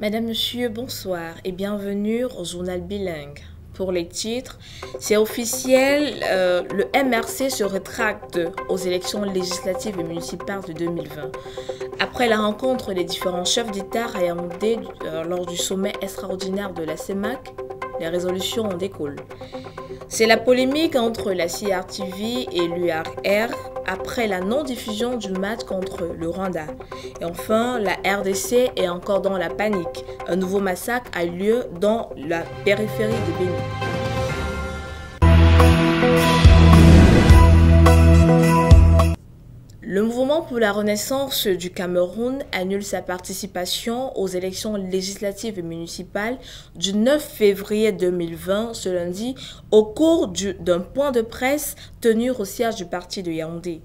Madame, Monsieur, bonsoir et bienvenue au journal bilingue. Pour les titres, c'est officiel, le MRC se rétracte aux élections législatives et municipales de 2020. Après la rencontre des différents chefs d'État à Yaoundé lors du sommet extraordinaire de la CEMAC, les résolutions en découlent. C'est la polémique entre la CRTV et l'URR après la non-diffusion du match contre le Rwanda. Et enfin, la RDC est encore dans la panique. Un nouveau massacre a lieu dans la périphérie de Bénin. Le mouvement pour la renaissance du Cameroun annule sa participation aux élections législatives et municipales du 9 février 2020, ce lundi, au cours d'un point de presse tenu au siège du parti de Yaoundé.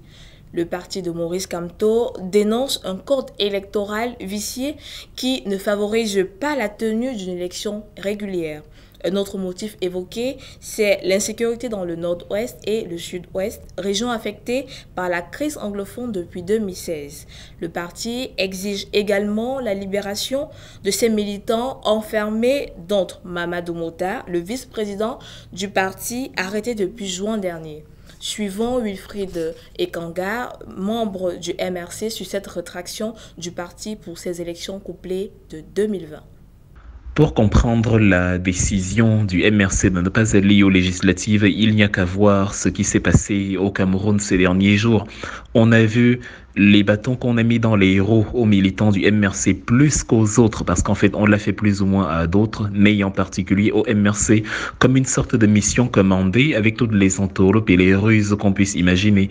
Le parti de Maurice Kamto dénonce un code électoral vicié qui ne favorise pas la tenue d'une élection régulière. Un autre motif évoqué, c'est l'insécurité dans le nord-ouest et le sud-ouest, régions affectées par la crise anglophone depuis 2016. Le parti exige également la libération de ses militants enfermés, dont Mamadou Mota, le vice-président du parti, arrêté depuis juin dernier. Suivant Wilfried Ekanga, membre du MRC, sur cette rétraction du parti pour ces élections couplées de 2020. Pour comprendre la décision du MRC de ne pas aller aux législatives, il n'y a qu'à voir ce qui s'est passé au Cameroun ces derniers jours. On a vu les bâtons qu'on a mis dans les roues aux militants du MRC plus qu'aux autres, parce qu'en fait, on l'a fait plus ou moins à d'autres, mais en particulier au MRC, comme une sorte de mission commandée avec toutes les entourloupes et les ruses qu'on puisse imaginer.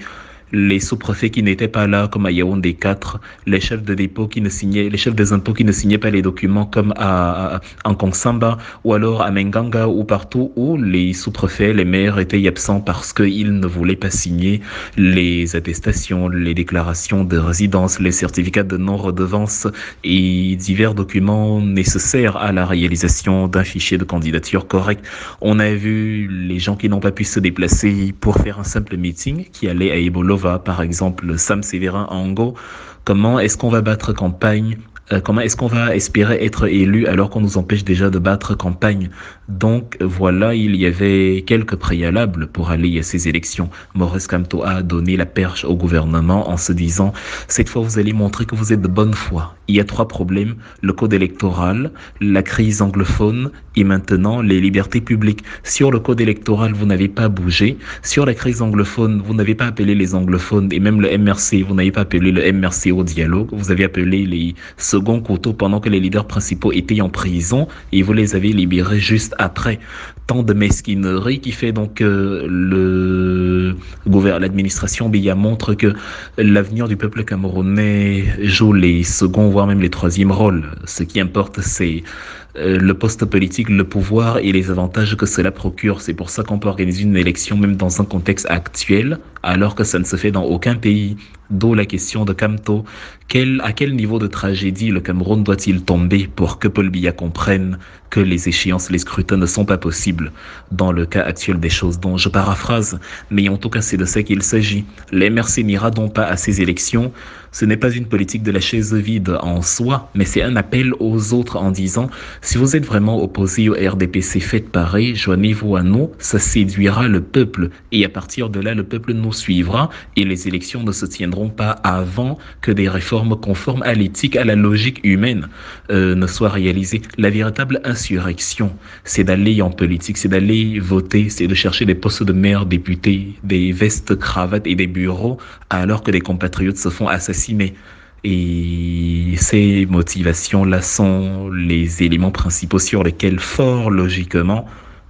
Les sous-préfets qui n'étaient pas là, comme à Yaoundé 4, les chefs de dépôt qui ne signaient, les chefs des impôts qui ne signaient pas les documents comme en Kongsamba, ou alors à Menganga, ou partout où les sous-préfets, les maires étaient absents parce qu'ils ne voulaient pas signer les attestations, les déclarations de résidence, les certificats de non-redevance et divers documents nécessaires à la réalisation d'un fichier de candidature correct. On a vu les gens qui n'ont pas pu se déplacer pour faire un simple meeting qui allait à Ebolo, par exemple Sam Sévérin Ango. Comment est-ce qu'on va battre campagne? Comment est-ce qu'on va espérer être élu alors qu'on nous empêche déjà de battre campagne? Donc voilà, il y avait quelques préalables pour aller à ces élections. Maurice Kamto a donné la perche au gouvernement en se disant « Cette fois, vous allez montrer que vous êtes de bonne foi ». Il y a 3 problèmes, le code électoral, la crise anglophone et maintenant les libertés publiques. Sur le code électoral, vous n'avez pas bougé. Sur la crise anglophone, vous n'avez pas appelé les anglophones et même le MRC, vous n'avez pas appelé le MRC au dialogue. Vous avez appelé les second couteau pendant que les leaders principaux étaient en prison et vous les avez libérés juste après. Tant de mesquinerie qui fait donc l'administration Biya montre que l'avenir du peuple camerounais joue les seconds, voire même les troisièmes rôles. Ce qui importe, c'est le poste politique, le pouvoir et les avantages que cela procure. C'est pour ça qu'on peut organiser une élection même dans un contexte actuel, alors que ça ne se fait dans aucun pays. D'où la question de Kamto. À quel niveau de tragédie le Cameroun doit-il tomber pour que Paul Biya comprenne que les échéances, les scrutins ne sont pas possibles dans le cas actuel des choses dont je paraphrase, mais en tout cas c'est de ça qu'il s'agit. Les MRC n'ira donc pas à ces élections. Ce n'est pas une politique de la chaise vide en soi, mais c'est un appel aux autres en disant si vous êtes vraiment opposé au RDPC, faites pareil, joignez-vous à nous, ça séduira le peuple et à partir de là le peuple nous suivra et les élections ne se tiendront pas avant que des réformes conformes à l'éthique, à la logique humaine ne soient réalisées. La véritable insurrection, c'est d'aller en politique, c'est d'aller voter, c'est de chercher des postes de maire, députés, des vestes, cravates et des bureaux alors que des compatriotes se font assassiner. Et ces motivations-là sont les éléments principaux sur lesquels, fort logiquement,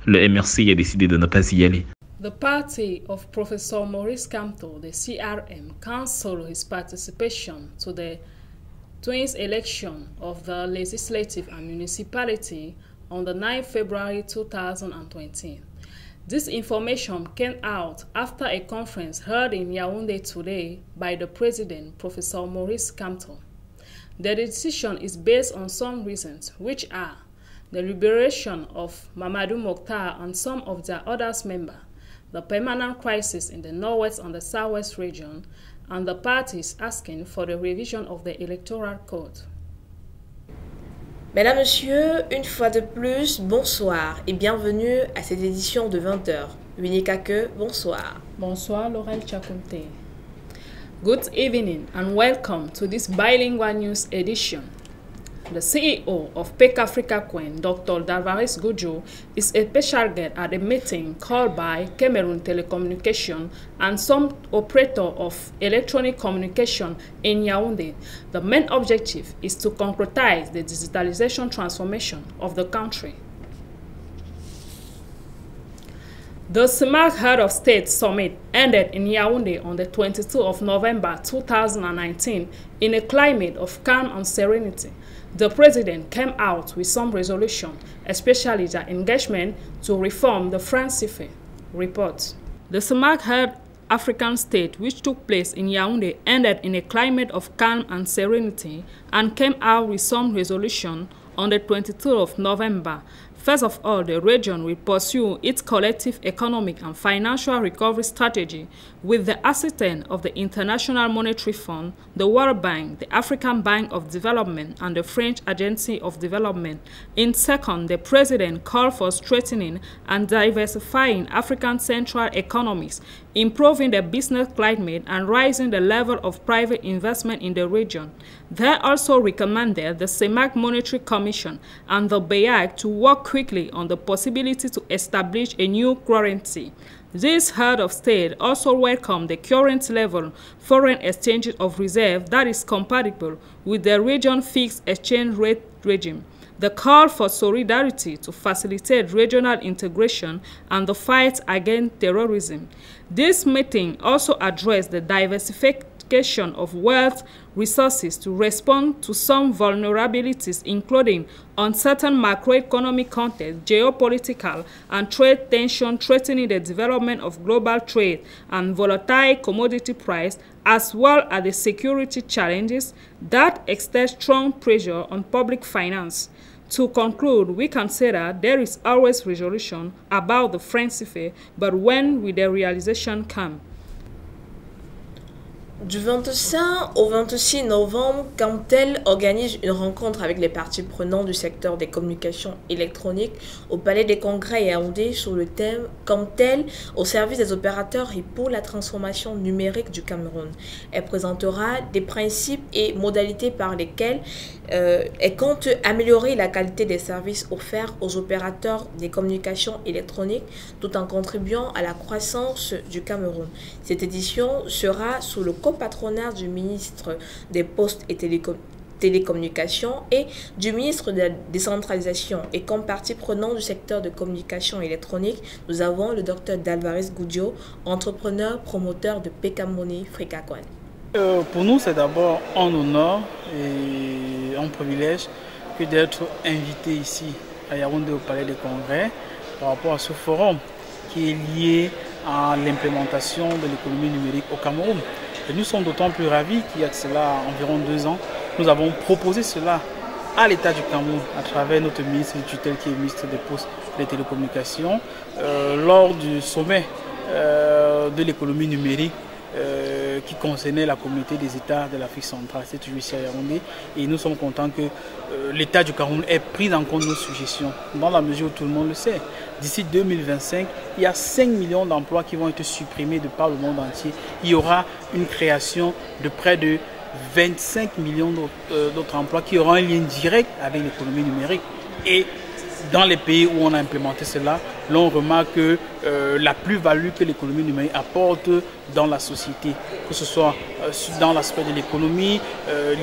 le MRC a décidé de ne pas y aller. The party of Professor Maurice Kamto, the CRM, cancelled his participation to the twins election of the legislative and municipality on the 9th February 2020. This information came out after a conference held in Yaoundé today by the president, Professor Maurice Kamto. The decision is based on some reasons, which are the liberation of Mamadou Mokhtar and some of their other members, the permanent crisis in the Northwest and the Southwest region, and the parties asking for the revision of the Electoral Code. Mesdames, Messieurs, une fois de plus, bonsoir et bienvenue à cette édition de 20h. Winnie Kake, bonsoir. Bonsoir, Laurel Chakunte. Good evening and welcome to this bilingual news edition. The CEO of PEC Africa Coin, Dr. Dalvarez Goudjo, is a special guest at a meeting called by Cameroon Telecommunication and some operator of electronic communication in Yaoundé. The main objective is to concretize the digitalization transformation of the country. The CEMAC Head of State Summit ended in Yaoundé on the 22nd of November 2019 in a climate of calm and serenity. The president came out with some resolution, especially the engagement to reform the Francife report. The CEMAC Head African State, which took place in Yaoundé, ended in a climate of calm and serenity and came out with some resolution on the 23rd of November. First of all, the region will pursue its collective economic and financial recovery strategy with the assistance of the International Monetary Fund, the World Bank, the African Bank of Development, and the French Agency of Development. In second, the president called for strengthening and diversifying African central economies, improving the business climate, and raising the level of private investment in the region. They also recommended the CEMAC Monetary Commission and the BEAC to work quickly on the possibility to establish a new currency. This head of state also welcomed the current level foreign exchange of reserve that is compatible with the region fixed exchange rate regime. The call for solidarity to facilitate regional integration and the fight against terrorism. This meeting also addressed the diversification of wealth resources to respond to some vulnerabilities, including uncertain macroeconomic context, geopolitical and trade tension threatening the development of global trade and volatile commodity price, as well as the security challenges that exert strong pressure on public finance. To conclude, we consider there is always resolution about the Francife, but when will the realization come? Du 25 au 26 novembre, Camtel organise une rencontre avec les parties prenantes du secteur des communications électroniques au Palais des Congrès Yaoundé sur le thème Camtel au service des opérateurs et pour la transformation numérique du Cameroun. Elle présentera des principes et modalités par lesquels elle compte améliorer la qualité des services offerts aux opérateurs des communications électroniques tout en contribuant à la croissance du Cameroun. Cette édition sera sous le patronat du ministre des Postes et Télécommunications et du ministre de la Décentralisation. Et comme partie prenante du secteur de communication électronique, nous avons le Dr Dalvarez Goudjo, entrepreneur, promoteur de PEC Africa Coin. Pour nous, c'est d'abord un honneur et un privilège que d'être invité ici à Yaoundé au Palais des Congrès par rapport à ce forum qui est lié à l'implémentation de l'économie numérique au Cameroun. Et nous sommes d'autant plus ravis qu'il y a de cela environ 2 ans, nous avons proposé cela à l'État du Cameroun à travers notre ministre de tutelle qui est ministre des Postes et des Télécommunications lors du sommet de l'économie numérique qui concernait la communauté des États de l'Afrique centrale, c'est toujours ici à Yaoundé, et nous sommes contents que l'État du Cameroun ait pris en compte nos suggestions, dans la mesure où tout le monde le sait. D'ici 2025, il y a 5 millions d'emplois qui vont être supprimés de par le monde entier. Il y aura une création de près de 25 millions d'autres emplois qui auront un lien direct avec l'économie numérique. Et dans les pays où on a implémenté cela, l'on remarque que la plus-value que l'économie numérique apporte dans la société, que ce soit dans l'aspect de l'économie,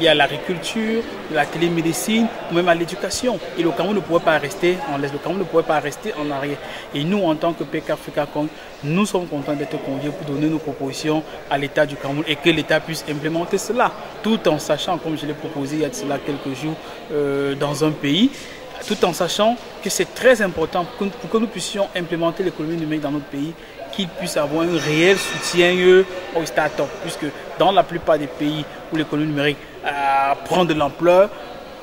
lié à l'agriculture, la télémédecine, ou même à l'éducation. Et le Cameroun ne pourrait pas rester en laisse, le Cameroun ne pourrait pas rester en arrière. Et nous, en tant que PEC Africa Coin, nous sommes contents d'être conviés pour donner nos propositions à l'État du Cameroun et que l'État puisse implémenter cela, tout en sachant, comme je l'ai proposé il y a de cela quelques jours, dans un pays, tout en sachant que c'est très important pour que nous puissions implémenter l'économie numérique dans notre pays, qu'il puisse avoir un réel soutien aux start-up, puisque dans la plupart des pays où l'économie numérique prend de l'ampleur,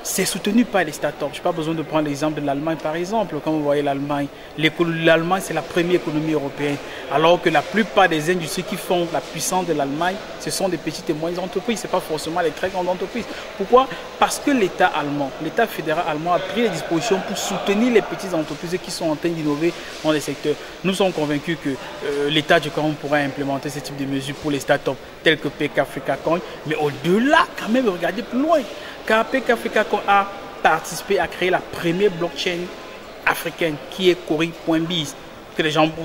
c'est soutenu par les startups. Je n'ai pas besoin de prendre l'exemple de l'Allemagne, par exemple. Quand vous voyez l'Allemagne, l'Allemagne, c'est la première économie européenne. Alors que la plupart des industries qui font la puissance de l'Allemagne, ce sont des petites et moyennes entreprises. Ce n'est pas forcément les très grandes entreprises. Pourquoi? Parce que l'État allemand, l'État fédéral allemand a pris les dispositions pour soutenir les petites entreprises qui sont en train d'innover dans les secteurs. Nous sommes convaincus que l'État du Cameroun pourra implémenter ce type de mesures pour les startups telles que PK Africa Coin. Mais au-delà, quand même, regardez plus loin. Car PK Africa Coin a participé à créer la première blockchain africaine qui est Cori.biz,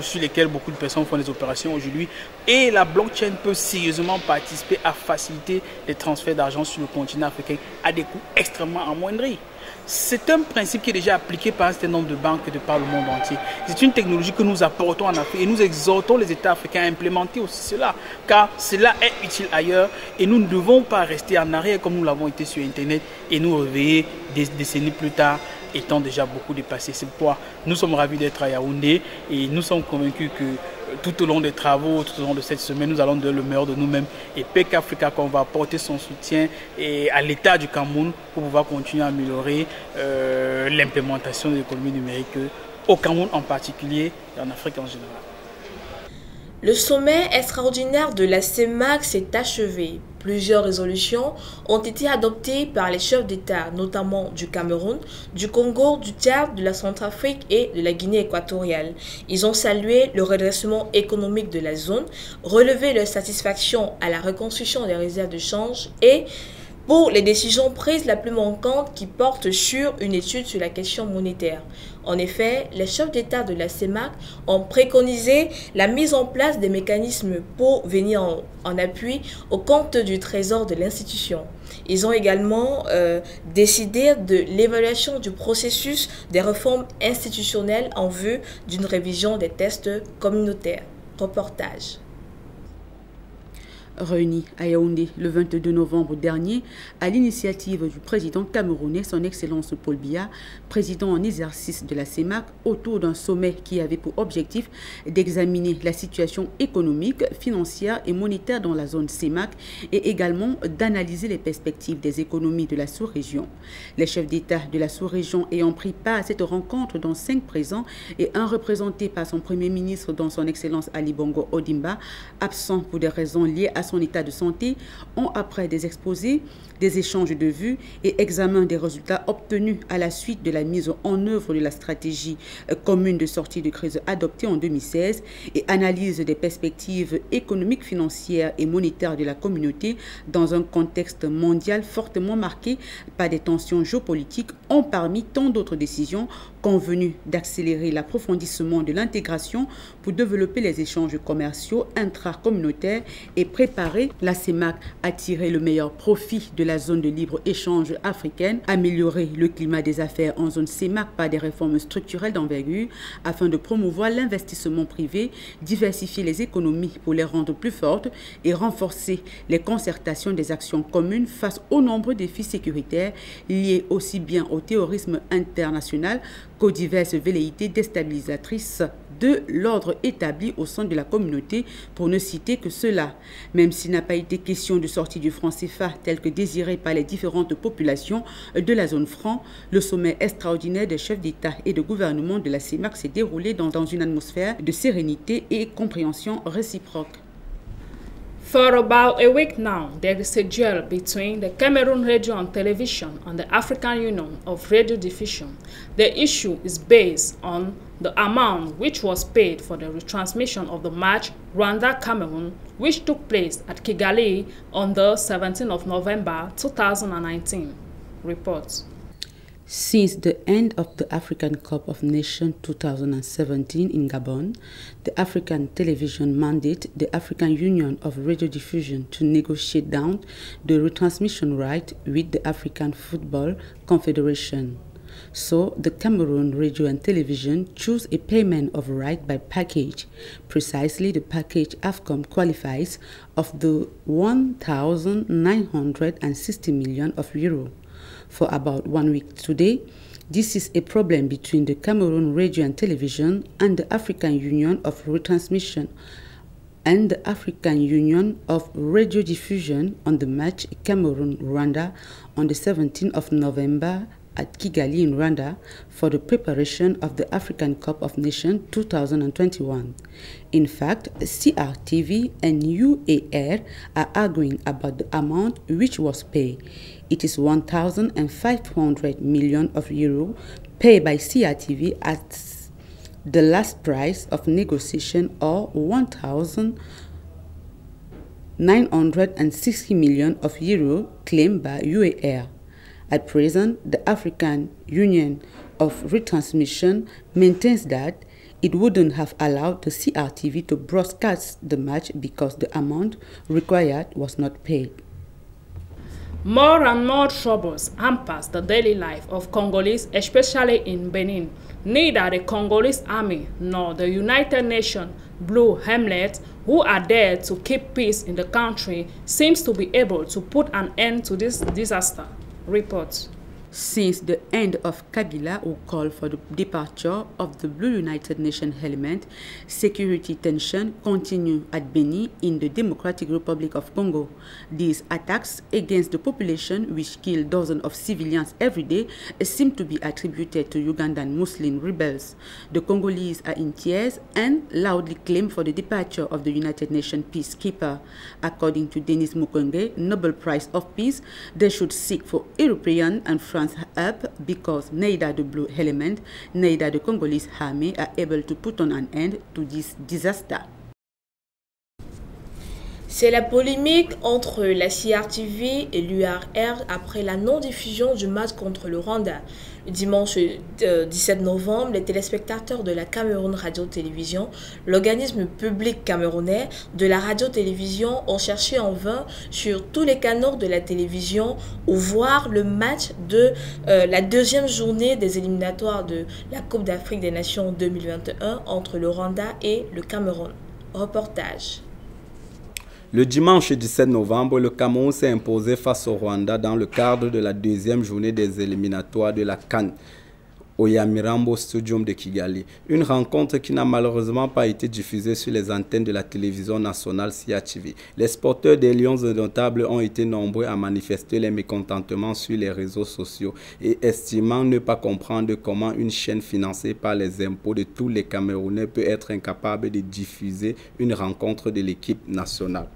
sur lesquels beaucoup de personnes font des opérations aujourd'hui. Et la blockchain peut sérieusement participer à faciliter les transferts d'argent sur le continent africain à des coûts extrêmement amoindris. C'est un principe qui est déjà appliqué par un certain nombre de banques de par le monde entier. C'est une technologie que nous apportons en Afrique et nous exhortons les États africains à implémenter aussi cela, car cela est utile ailleurs et nous ne devons pas rester en arrière comme nous l'avons été sur Internet et nous réveiller des décennies plus tard étant déjà beaucoup dépassé. C'est pourquoi nous sommes ravis d'être à Yaoundé et nous sommes convaincus que tout au long des travaux, tout au long de cette semaine, nous allons donner le meilleur de nous-mêmes. Et PK Africa, qu'on va apporter son soutien à l'État du Cameroun pour pouvoir continuer à améliorer l'implémentation de l'économie numérique au Cameroun en particulier et en Afrique en général. Le sommet extraordinaire de la CEMAC s'est achevé. Plusieurs résolutions ont été adoptées par les chefs d'État, notamment du Cameroun, du Congo, du Tchad, de la Centrafrique et de la Guinée équatoriale. Ils ont salué le redressement économique de la zone, relevé leur satisfaction à la reconstruction des réserves de change et pour les décisions prises la plus manquante qui portent sur une étude sur la question monétaire. En effet, les chefs d'État de la CEMAC ont préconisé la mise en place des mécanismes pour venir en appui au compte du trésor de l'institution. Ils ont également décidé de l'évaluation du processus des réformes institutionnelles en vue d'une révision des tests communautaires. Reportage. Réunis à Yaoundé le 22 novembre dernier, à l'initiative du président camerounais, son Excellence Paul Biya, président en exercice de la CEMAC, autour d'un sommet qui avait pour objectif d'examiner la situation économique, financière et monétaire dans la zone CEMAC et également d'analyser les perspectives des économies de la sous-région. Les chefs d'État de la sous-région ayant pris part à cette rencontre, dont 5 présents et un représenté par son Premier ministre, dont son Excellence Ali Bongo Ondimba, absent pour des raisons liées à son état de santé, ont après des exposés, des échanges de vues et examen des résultats obtenus à la suite de la mise en œuvre de la stratégie commune de sortie de crise adoptée en 2016 et analyse des perspectives économiques, financières et monétaires de la communauté dans un contexte mondial fortement marqué par des tensions géopolitiques, ont parmi tant d'autres décisions convenu d'accélérer l'approfondissement de l'intégration pour développer les échanges commerciaux intracommunautaires et préparer la CEMAC à tirer le meilleur profit de la zone de libre-échange africaine, améliorer le climat des affaires en zone CEMAC par des réformes structurelles d'envergure afin de promouvoir l'investissement privé, diversifier les économies pour les rendre plus fortes et renforcer les concertations des actions communes face aux nombreux défis sécuritaires liés aussi bien au terrorisme international qu'aux diverses velléités déstabilisatrices de l'ordre établi au sein de la communauté, pour ne citer que cela. Même s'il n'a pas été question de sortie du franc CFA tel que désiré par les différentes populations de la zone franc, le sommet extraordinaire des chefs d'État et de gouvernement de la CEMAC s'est déroulé dans une atmosphère de sérénité et compréhension réciproque. For about a week now, there is a duel between the Cameroon Radio and Television and the African Union of Radio Diffusion. The issue is based on the amount which was paid for the retransmission of the match Rwanda-Cameroon, which took place at Kigali on the 17th of November 2019. Reports. Since the end of the African Cup of Nations 2017 in Gabon, the African Television mandated the African Union of Radiodiffusion to negotiate down the retransmission right with the African Football Confederation. So the Cameroon Radio and Television chose a payment of right by package. Precisely, the package AFCOM qualifies of the 1,960 million of euro. For about 1 week today, this is a problem between the Cameroon Radio and Television and the African Union of Retransmission and the African Union of Radiodiffusion on the match Cameroon-Rwanda on the 17th of November at Kigali in Rwanda for the preparation of the African Cup of Nations 2021. In fact, CRTV and UAR are arguing about the amount which was paid. It is 1,500 million euro paid by CRTV at the last price of negotiation, or 1,960 million euro claimed by UAR. At present, the African Union of Retransmission maintains that it wouldn't have allowed the CRTV to broadcast the match because the amount required was not paid. More and more troubles hamper the daily life of Congolese, especially in Benin. Neither the Congolese army nor the United Nations Blue Helmets, who are there to keep peace in the country, seems to be able to put an end to this disaster. Reports. Since the end of Kabila, who called for the departure of the Blue United Nations element, security tension continue at Beni in the Democratic Republic of Congo. These attacks against the population, which kill dozens of civilians every day, seem to be attributed to Ugandan Muslim rebels. The Congolese are in tears and loudly claim for the departure of the United Nations peacekeeper. According to Denis Mukwege, Nobel Prize of Peace, they should seek for European and France help because neither the Blue Element, neither the Congolese army are able to put on an end to this disaster. C'est la polémique entre la CRTV et l'URR après la non-diffusion du match contre le Rwanda. Le dimanche 17 novembre, les téléspectateurs de la Cameroun Radio-Télévision, l'organisme public camerounais de la radio-télévision, ont cherché en vain sur tous les canaux de la télévision où voir le match de la deuxième journée des éliminatoires de la Coupe d'Afrique des Nations 2021 entre le Rwanda et le Cameroun. Reportage. Le dimanche 17 novembre, le Cameroun s'est imposé face au Rwanda dans le cadre de la deuxième journée des éliminatoires de la CAN au Nyamirambo Stadium de Kigali. Une rencontre qui n'a malheureusement pas été diffusée sur les antennes de la télévision nationale CRTV. Les supporters des Lions indomptables ont été nombreux à manifester les mécontentements sur les réseaux sociaux et estimant ne pas comprendre comment une chaîne financée par les impôts de tous les Camerounais peut être incapable de diffuser une rencontre de l'équipe nationale.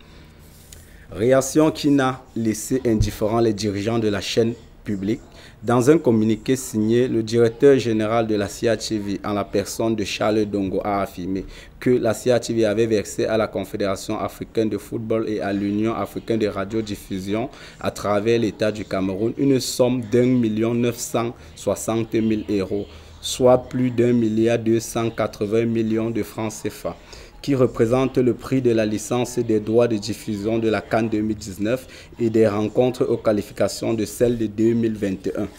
Réaction qui n'a laissé indifférents les dirigeants de la chaîne publique. Dans un communiqué signé, le directeur général de la CRTV, en la personne de Charles Dongo, a affirmé que la CRTV avait versé à la Confédération africaine de football et à l'Union africaine de radiodiffusion à travers l'État du Cameroun une somme d'1 960 000 €, soit plus d'1,280 milliard de francs CFA, qui représente le prix de la licence des droits de diffusion de la CAN 2019 et des rencontres aux qualifications de celle de 2021.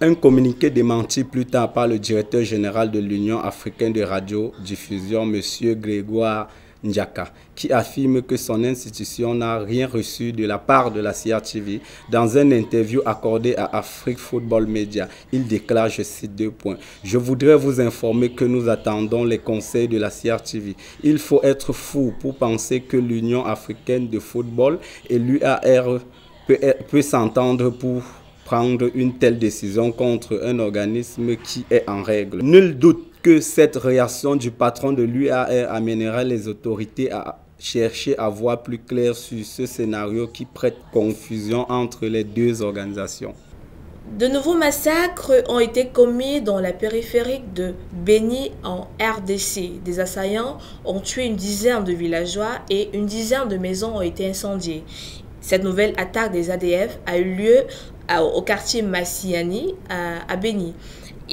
Un communiqué démenti plus tard par le directeur général de l'Union africaine de radiodiffusion, M. Grégoire Ndiaka, qui affirme que son institution n'a rien reçu de la part de la CRTV. Dans une interview accordée à Afrique Football Media, il déclare, je cite 2 points, « Je voudrais vous informer que nous attendons les conseils de la CRTV. Il faut être fou pour penser que l'Union africaine de football et l'UAR peut s'entendre pour prendre une telle décision contre un organisme qui est en règle. Nul doute que cette réaction du patron de l'UAR amènera les autorités à chercher à voir plus clair sur ce scénario qui prête confusion entre les deux organisations. » De nouveaux massacres ont été commis dans la périphérique de Beni en RDC. Des assaillants ont tué une dizaine de villageois et une dizaine de maisons ont été incendiées. Cette nouvelle attaque des ADF a eu lieu au quartier Massiani à Beni.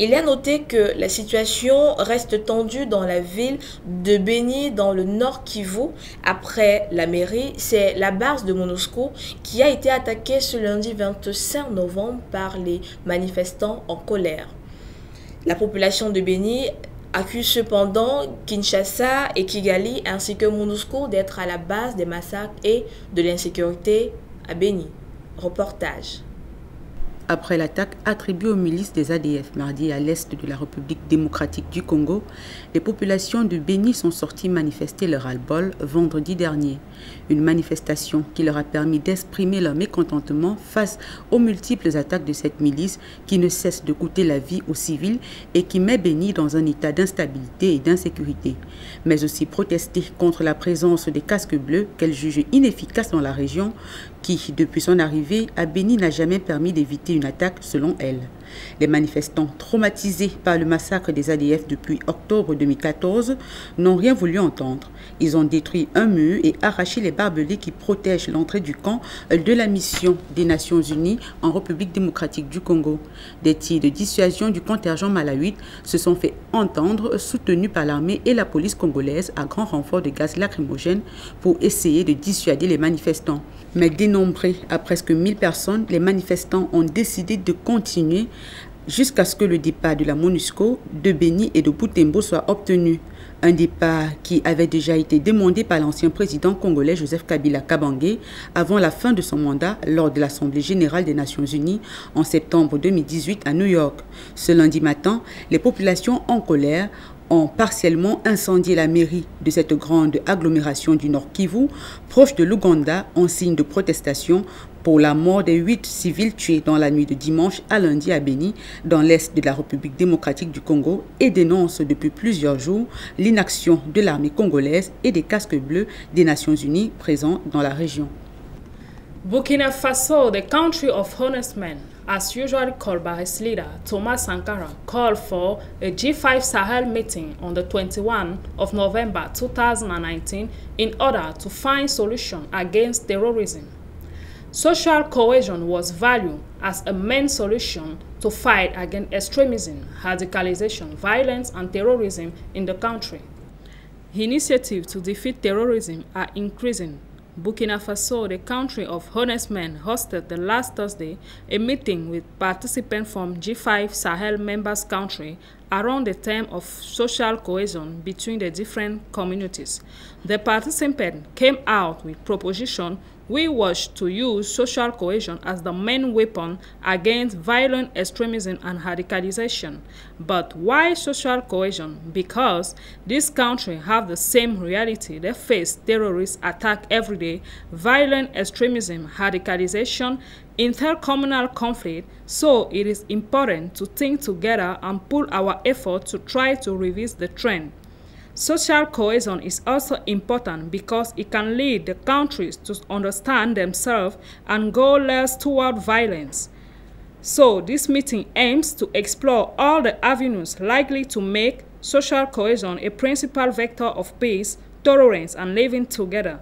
Il est à noter que la situation reste tendue dans la ville de Beni, dans le nord Kivu. Après la mairie, c'est la base de MONUSCO qui a été attaquée ce lundi 25 novembre par les manifestants en colère. La population de Beni accuse cependant Kinshasa et Kigali ainsi que MONUSCO d'être à la base des massacres et de l'insécurité à Beni. Reportage. après l'attaque attribuée aux milices des ADF mardi à l'est de la République démocratique du Congo, les populations de Béni sont sorties manifester leur ras-le-bol vendredi dernier. Une manifestation qui leur a permis d'exprimer leur mécontentement face aux multiples attaques de cette milice qui ne cesse de coûter la vie aux civils et qui met Béni dans un état d'instabilité et d'insécurité. Mais aussi protester contre la présence des casques bleus qu'elle juge inefficace dans la région qui, depuis son arrivée à Béni, n'a jamais permis d'éviter une attaque selon elle. Les manifestants traumatisés par le massacre des ADF depuis octobre 2014 n'ont rien voulu entendre. Ils ont détruit un mur et arraché les barbelés qui protègent l'entrée du camp de la mission des Nations Unies en République démocratique du Congo. Des tirs de dissuasion du contingent malawites se sont fait entendre, soutenus par l'armée et la police congolaise à grand renfort de gaz lacrymogène pour essayer de dissuader les manifestants. Mais dénombrés à presque 1000 personnes, les manifestants ont décidé de continuer jusqu'à ce que le départ de la MONUSCO, de Béni et de Butembo soit obtenu. Un départ qui avait déjà été demandé par l'ancien président congolais Joseph Kabila Kabange avant la fin de son mandat lors de l'Assemblée générale des Nations Unies en septembre 2018 à New York. Ce lundi matin, les populations en colère ont partiellement incendié la mairie de cette grande agglomération du Nord Kivu, proche de l'Ouganda, en signe de protestation pour la mort des 8 civils tués dans la nuit de dimanche à lundi à Béni, dans l'est de la République démocratique du Congo, et dénoncent depuis plusieurs jours l'inaction de l'armée congolaise et des casques bleus des Nations Unies présents dans la région. Burkina Faso, the country of honest men, as usually called by its leader, Thomas Sankara, called for a G5 Sahel meeting on the 21st of November 2019 in order to find solutions against terrorism. Social cohesion was valued as a main solution to fight against extremism, radicalization, violence, and terrorism in the country. Initiatives to defeat terrorism are increasing. Burkina Faso, the country of honest men, hosted the last Thursday a meeting with participants from G5 Sahel members countries around the theme of social cohesion between the different communities. The participants came out with propositions we wish to use social cohesion as the main weapon against violent extremism and radicalization. But why social cohesion? Because these countries have the same reality. They face terrorist attack every day, violent extremism, radicalization, intercommunal conflict, so it is important to think together and pool our efforts to try to reverse the trend. Social cohesion is also important because it can lead the countries to understand themselves and go less toward violence. So this meeting aims to explore all the avenues likely to make social cohesion a principal vector of peace, tolerance, and living together.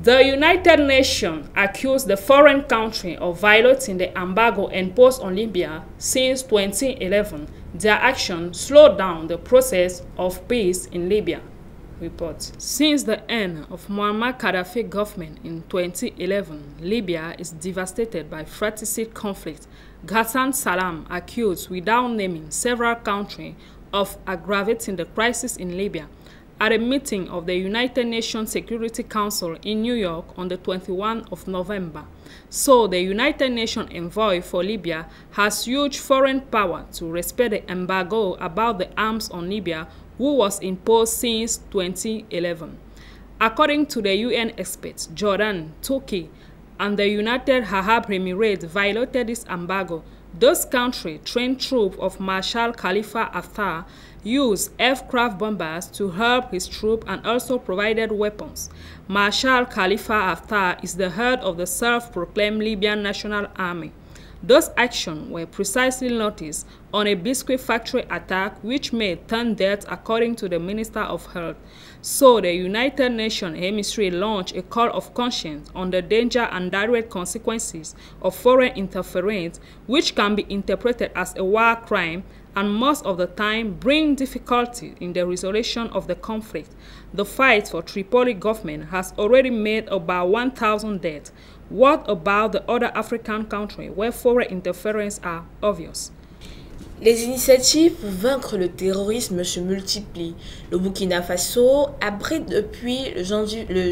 The United Nations accused the foreign country of violating the embargo imposed on Libya since 2011. Their action slowed down the process of peace in Libya. Reports. Since the end of Muammar Gaddafi government in 2011, Libya is devastated by fratricide conflict. Ghassan Salam accused, without naming, several countries of aggravating the crisis in Libya. At a meeting of the United Nations Security Council in New York on the 21st of November. So the United Nations envoy for Libya has used foreign power to respect the embargo about the arms on Libya, who was imposed since 2011. According to the UN experts, Jordan, Turkey, and the United Arab Emirates violated this embargo. Those countries trained troops of Marshal Khalifa Haftar, used aircraft bombers to help his troops, and also provided weapons. Marshal Khalifa Haftar is the head of the self-proclaimed Libyan National Army. Those actions were precisely noticed on a biscuit factory attack which made 10 deaths according to the Minister of Health. So the United Nations emissary launched a call of conscience on the danger and direct consequences of foreign interference, which can be interpreted as a war crime and most of the time bring difficulty in the resolution of the conflict. The fight for Tripoli government has already made about 1,000 deaths. What about the other African countries where foreign interference are obvious? Les initiatives pour vaincre le terrorisme se multiplient. Le Burkina Faso abrite depuis le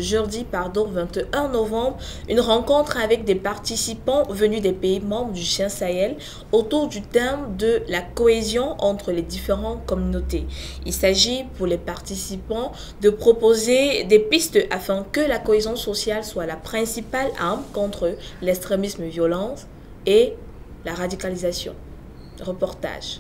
jeudi 21 novembre une rencontre avec des participants venus des pays membres du G5 Sahel autour du thème de la cohésion entre les différentes communautés. Il s'agit pour les participants de proposer des pistes afin que la cohésion sociale soit la principale arme contre l'extrémisme violent et la radicalisation. Reportage.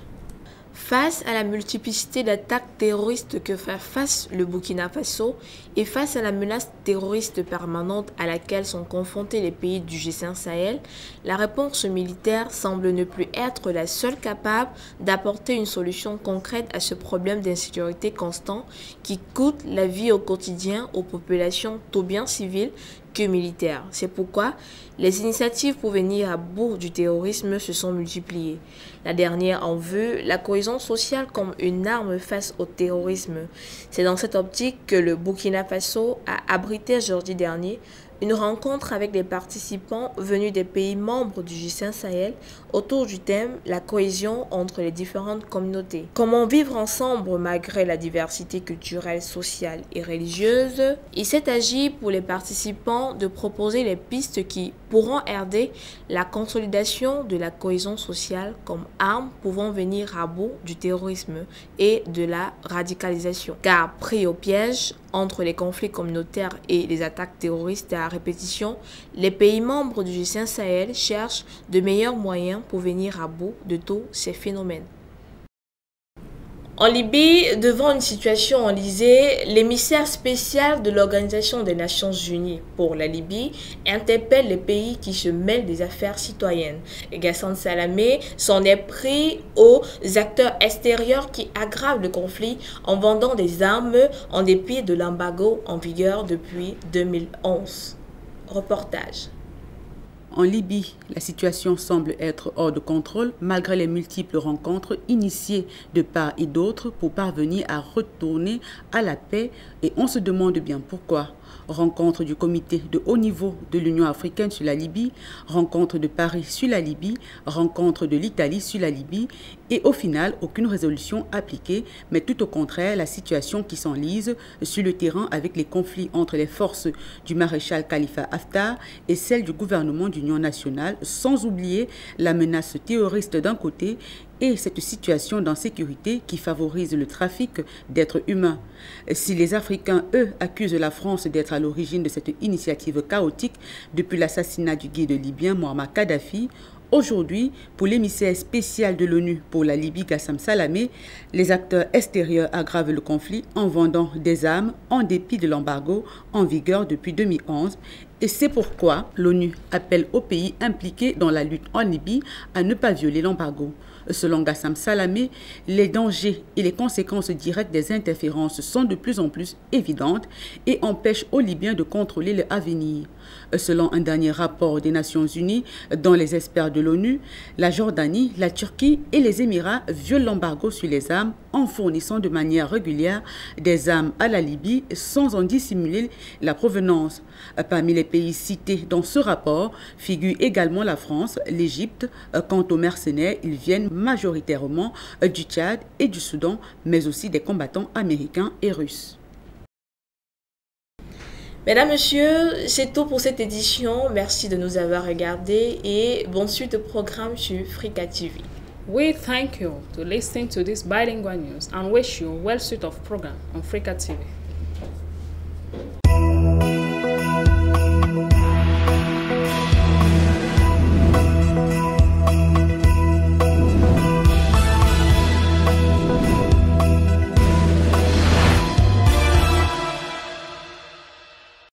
Face à la multiplicité d'attaques terroristes que fait face le Burkina Faso et face à la menace terroriste permanente à laquelle sont confrontés les pays du G5 Sahel, la réponse militaire semble ne plus être la seule capable d'apporter une solution concrète à ce problème d'insécurité constant qui coûte la vie au quotidien aux populations tant bien civiles que militaires. C'est pourquoi les initiatives pour venir à bout du terrorisme se sont multipliées. La dernière en vue, la cohésion sociale comme une arme face au terrorisme. C'est dans cette optique que le Burkina Faso a abrité jeudi dernier une rencontre avec des participants venus des pays membres du G5 Sahel autour du thème « La cohésion entre les différentes communautés ». Comment vivre ensemble malgré la diversité culturelle, sociale et religieuse? Il s'est agi pour les participants de proposer les pistes qui pourront aider la consolidation de la cohésion sociale comme arme pouvant venir à bout du terrorisme et de la radicalisation. Car pris au piège entre les conflits communautaires et les attaques terroristes à répétition, les pays membres du G5 Sahel cherchent de meilleurs moyens pour venir à bout de tous ces phénomènes. En Libye, devant une situation enlisée, l'émissaire spécial de l'Organisation des Nations Unies pour la Libye interpelle les pays qui se mêlent des affaires citoyennes. Ghassan Salamé s'en est pris aux acteurs extérieurs qui aggravent le conflit en vendant des armes en dépit de l'embargo en vigueur depuis 2011. Reportage. En Libye, la situation semble être hors de contrôle malgré les multiples rencontres initiées de part et d'autre pour parvenir à retourner à la paix et on se demande bien pourquoi. Rencontre du comité de haut niveau de l'Union africaine sur la Libye, rencontre de Paris sur la Libye, rencontre de l'Italie sur la Libye et au final, aucune résolution appliquée, mais tout au contraire, la situation qui s'enlise sur le terrain avec les conflits entre les forces du maréchal Khalifa Haftar et celles du gouvernement d'union nationale, sans oublier la menace terroriste d'un côté et cette situation d'insécurité qui favorise le trafic d'êtres humains. Si les Africains, eux, accusent la France d'être à l'origine de cette initiative chaotique depuis l'assassinat du guide libyen Muammar Kadhafi, aujourd'hui, pour l'émissaire spécial de l'ONU pour la Libye, Ghassan Salamé, les acteurs extérieurs aggravent le conflit en vendant des armes en dépit de l'embargo en vigueur depuis 2011. Et c'est pourquoi l'ONU appelle aux pays impliqués dans la lutte en Libye à ne pas violer l'embargo. Selon Ghassan Salamé, les dangers et les conséquences directes des interférences sont de plus en plus évidentes et empêchent aux Libyens de contrôler leur avenir. Selon un dernier rapport des Nations Unies, dont les experts de l'ONU, la Jordanie, la Turquie et les Émirats violent l'embargo sur les armes en fournissant de manière régulière des armes à la Libye sans en dissimuler la provenance. Parmi les pays cités dans ce rapport figure également la France, l'Égypte. Quant aux mercenaires, ils viennent majoritairement du Tchad et du Soudan, mais aussi des combattants américains et russes. Mesdames, Messieurs, c'est tout pour cette édition. Merci de nous avoir regardés et bonne suite au programme sur Frika TV. We thank you to listening to this bilingual news and wish you a well suite of program on Frika TV.